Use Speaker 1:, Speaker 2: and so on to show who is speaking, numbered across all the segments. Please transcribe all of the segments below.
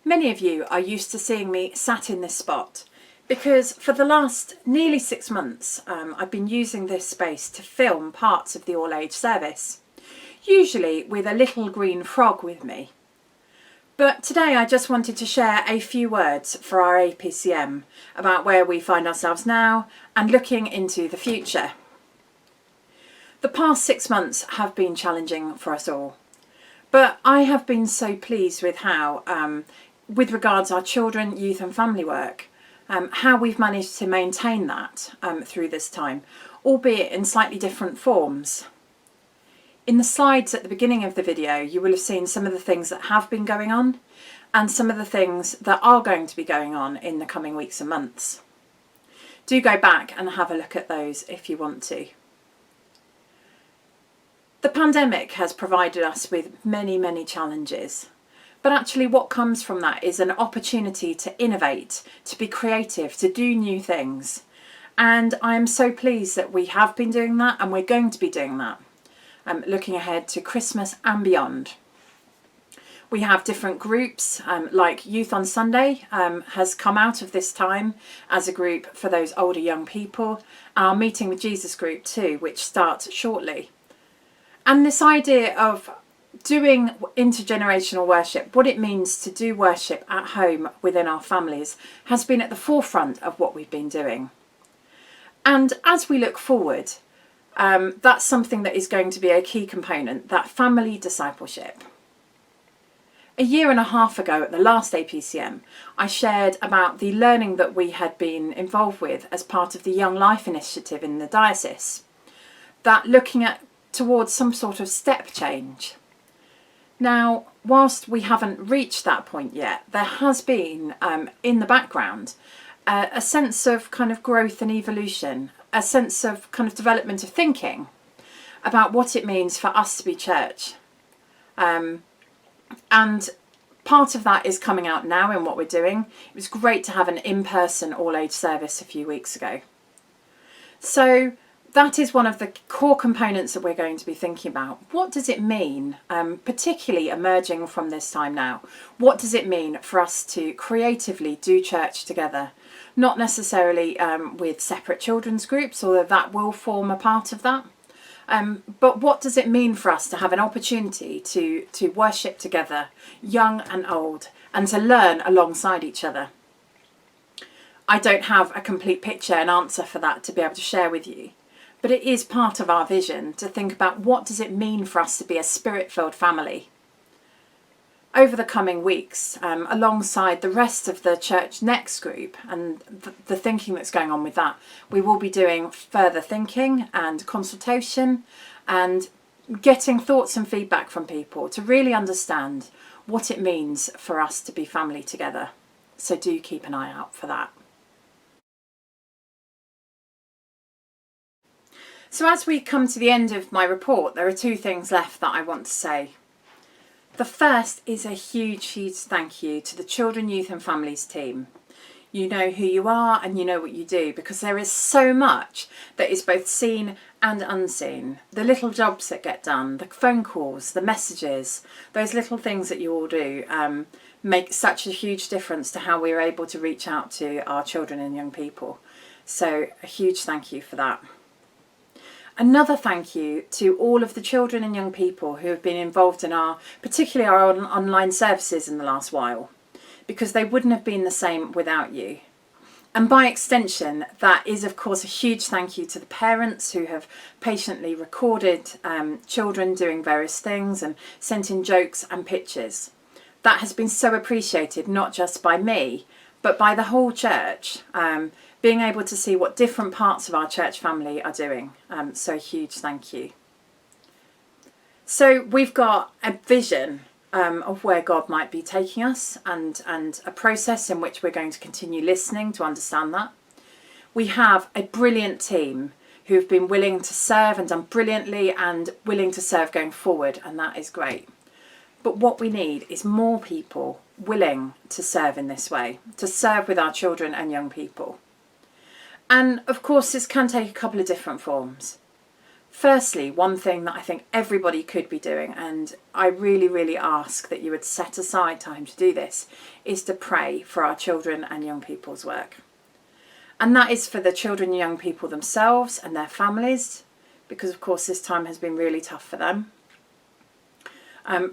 Speaker 1: Many of you are used to seeing me sat in this spot because for the last nearly 6 months I've been using this space to film parts of the all-age service, usually with a little green frog with me. But today I just wanted to share a few words for our APCM about where we find ourselves now and looking into the future. The past 6 months have been challenging for us all, but I have been so pleased with how with regards our children, youth and family work, how we've managed to maintain that through this time, albeit in slightly different forms. In the slides at the beginning of the video, you will have seen some of the things that have been going on and some of the things that are going to be going on in the coming weeks and months. Do go back and have a look at those if you want to. The pandemic has provided us with many challenges. But actually what comes from that is an opportunity to innovate, to be creative, to do new things. And I am so pleased that we have been doing that and we're going to be doing that, looking ahead to Christmas and beyond. We have different groups, like Youth on Sunday has come out of this time as a group for those older young people. Our Meeting with Jesus group too, which starts shortly. And this idea of doing intergenerational worship, what it means to do worship at home within our families, has been at the forefront of what we've been doing. And as we look forward, that's something that is going to be a key component, that family discipleship. A year and a half ago at the last APCM, I shared about the learning that we had been involved with as part of the Young Life initiative in the diocese, that looking towards some sort of step change. Now, whilst we haven't reached that point yet, there has been, in the background, a sense of kind of growth and evolution, a sense of kind of development of thinking about what it means for us to be church. And part of that is coming out now in what we're doing. It was great to have an in-person all-age service a few weeks ago. So that is one of the core components that we're going to be thinking about. What does it mean, particularly emerging from this time now? What does it mean for us to creatively do church together? Not necessarily with separate children's groups, although that will form a part of that. But what does it mean for us to have an opportunity to worship together, young and old, and to learn alongside each other? I don't have a complete picture and answer for that to be able to share with you. But it is part of our vision to think about what does it mean for us to be a spirit-filled family. Over the coming weeks, alongside the rest of the Church Next group and the thinking that's going on with that, we will be doing further thinking and consultation and getting thoughts and feedback from people to really understand what it means for us to be family together. So do keep an eye out for that. So as we come to the end of my report, there are 2 things left that I want to say. The first is a huge thank you to the Children, Youth and Families team. You know who you are and you know what you do, because there is so much that is both seen and unseen. The little jobs that get done, the phone calls, the messages, those little things that you all do make such a huge difference to how we're able to reach out to our children and young people. So a huge thank you for that. Another thank you to all of the children and young people who have been involved in particularly our online services in the last while, because they wouldn't have been the same without you. And by extension, that is of course a huge thank you to the parents who have patiently recorded children doing various things and sent in jokes and pictures. That has been so appreciated, not just by me, but by the whole church. Being able to see what different parts of our church family are doing. So huge thank you. So we've got a vision of where God might be taking us and a process in which we're going to continue listening to understand that. We have a brilliant team who have been willing to serve and done brilliantly and willing to serve going forward, and that is great. But what we need is more people willing to serve in this way, to serve with our children and young people. And of course this can take a couple of different forms. Firstly, one thing that I think everybody could be doing, and I really, really ask that you would set aside time to do this, is to pray for our children and young people's work. And that is for the children and young people themselves and their families, because of course this time has been really tough for them.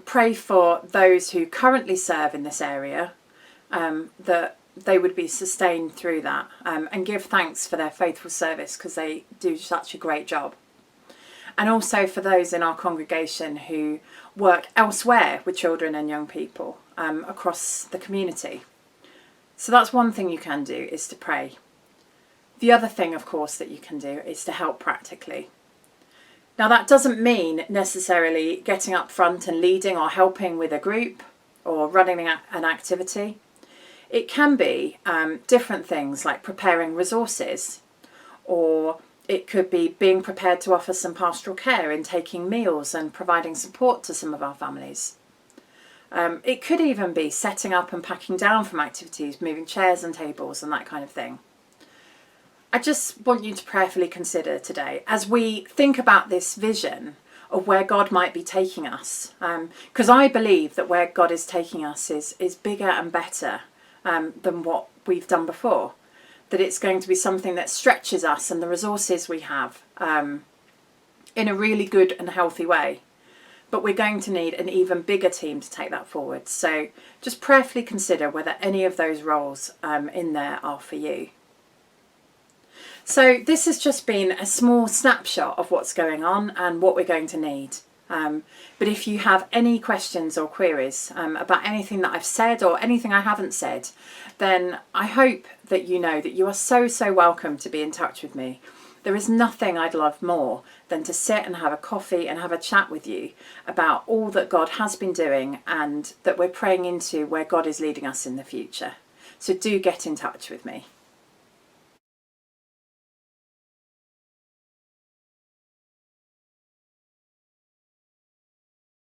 Speaker 1: Pray for those who currently serve in this area, that they would be sustained through that, and give thanks for their faithful service, because they do such a great job. And also for those in our congregation who work elsewhere with children and young people across the community. So that's one thing you can do, is to pray. The other thing, of course, that you can do is to help practically. Now, that doesn't mean necessarily getting up front and leading or helping with a group or running an activity. It can be different things like preparing resources, or it could be being prepared to offer some pastoral care in taking meals and providing support to some of our families. It could even be setting up and packing down from activities, moving chairs and tables and that kind of thing. I just want you to prayerfully consider today, as we think about this vision of where God might be taking us, because I believe that where God is taking us is bigger and better than what we've done before. That it's going to be something that stretches us and the resources we have in a really good and healthy way. But we're going to need an even bigger team to take that forward. So just prayerfully consider whether any of those roles in there are for you. So this has just been a small snapshot of what's going on and what we're going to need. But if you have any questions or queries about anything that I've said or anything I haven't said, then I hope that you know that you are so welcome to be in touch with me. There is nothing I'd love more than to sit and have a coffee and have a chat with you about all that God has been doing and that we're praying into where God is leading us in the future. So do get in touch with me.